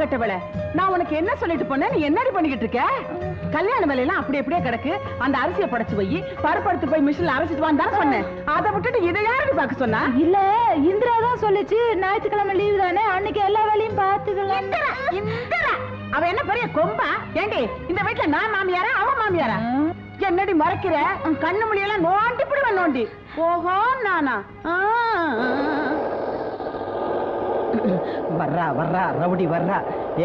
கட்டவள, நான் உனக்கு என்ன சொல்லிட்டு போனேன், நீ என்னடி பண்ணிக்கிட்டு இருக்க? கல்யாண வேலையெல்லாம் அப்படி அப்படியே கிடக்கு. அந்த அரிசியை படைச்சு போய் பருப்படுத்து போய் மிஷின்ல அரைச்சிட்டு வான்னு சொன்னேன். அதை விட்டுட்டு இதை யாரடி பார்க்க சொன்னா? இல்ல, இந்திரா தான் சொல்லிச்சு ஞாயிற்றுக்கிழமை லீவு தானே, அன்னைக்கு எல்லா வேலையும் பார்த்துக்கலாம். இந்திரா அவ என்ன பெரிய கொம்பா? ஏண்டி இந்த வீட்டுல நான் மாமியாரா அவ மாமியாரா? என்னடி மறைக்கிற? கண்ணு மொழியெல்லாம் நோண்டி பிடுவ நோண்டி. ஓஹோ நானா? வர்றா வர்றா ரவுடி வர்றா.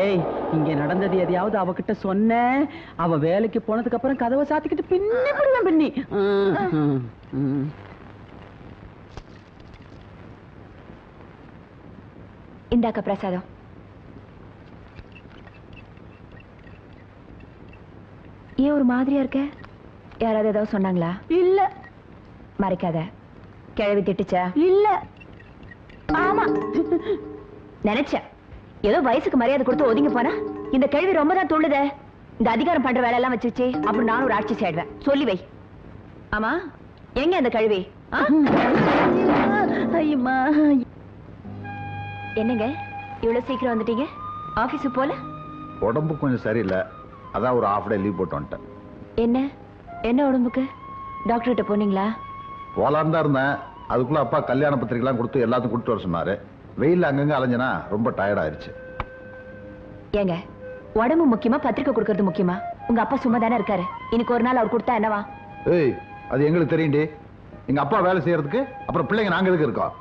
ஏய், இங்க நடந்தது எதையாவது அவகிட்ட சொன்ன, அவ வேலைக்கு போனதுக்கு அப்புறம் கதவை சாத்திக்கிட்டு பின்னி பிடுவேன் பின்னி. இந்தாக்க பிரசாதம். ஏன் ஒரு மாதிரியா இருக்க? யாராவது ஏதாவது சொன்னாங்களா? இல்ல. மறைக்காத. கிழவி திட்டுச்சா? இல்ல. ஆமா, நினைச்சேன் ஏதோ வயசுக்கு மரியாதை கொடுத்து ஒதுங்கி போனா இந்த கேள்வி ரொம்ப தான் தோணுதே. இந்த அதிகாரம் பண்ற வேலை எல்லாம் வச்சுச்சு அப்புறம் நானும் ஒரு ஆட்சி செய்வேன். சொல்லி வை. ஆமா, எங்க அந்த கழுவி? என்னங்க இவ்வளவு சீக்கிரம் வந்துட்டீங்க? ஆபீஸுக்கு போல? உடம்பு கொஞ்சம் சரியில்லை, அதான் ஒரு ஹாஃப் டே லீவ் போட்டு வந்துட்டேன். என்ன என்ன உடம்புக்கு? டாக்டர் கிட்ட போனீங்களா? போலான்னு தான் இருந்தேன், அதுக்குள்ள அப்பா கல்யாண பத்திரிகைலாம் கொடுத்து எல்லாத்தையும் கொடுத்து வர சொன்னாரு. வெயில் அங்கங்க அலைஞ்சனா ரொம்ப டயர்ட் ஆயிருச்சு. ஏங்க, உடம்பு முக்கியமா பத்திரிக்கை கொடுக்கறது முக்கியமா? உங்க அப்பா சும்மா தானே இருக்காரு, இன்னைக்கு ஒரு நாள் அவர் கொடுத்தா என்னவா? ஏய், அது எங்களுக்கு தெரியும்டி. எங்க அப்பா வேலை செய்யறதுக்கு அப்புறம் பிள்ளைங்க நாங்க எதுக்கு இருக்கோம்?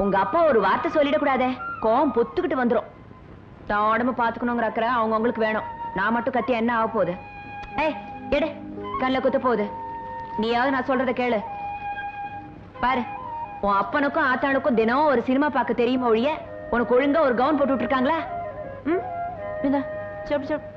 உங்க அப்பா ஒரு வார்த்தை சொல்லிடக்கூடாதே, கோவம் பொத்துக்கிட்டு வந்துரும். தான் உடம்பு பாத்துக்கணுங்கிற அக்கறை அவங்க உங்களுக்கு வேணும். நான் மட்டும் கத்தி என்ன ஆக போகுது? ஏய் எடு, கண்ணில் குத்த போகுது. நீயாவது நான் சொல்றத கேளு. பாரு, உன் அப்பனுக்கும் ஆத்தானுக்கும் தினம் ஒரு சினிமா பார்க்க தெரியுமா ஒழிய உனக்கு ஒழுங்கா ஒரு கவுன் போட்டு விட்டுருக்காங்களா? ம், சொப் சொப்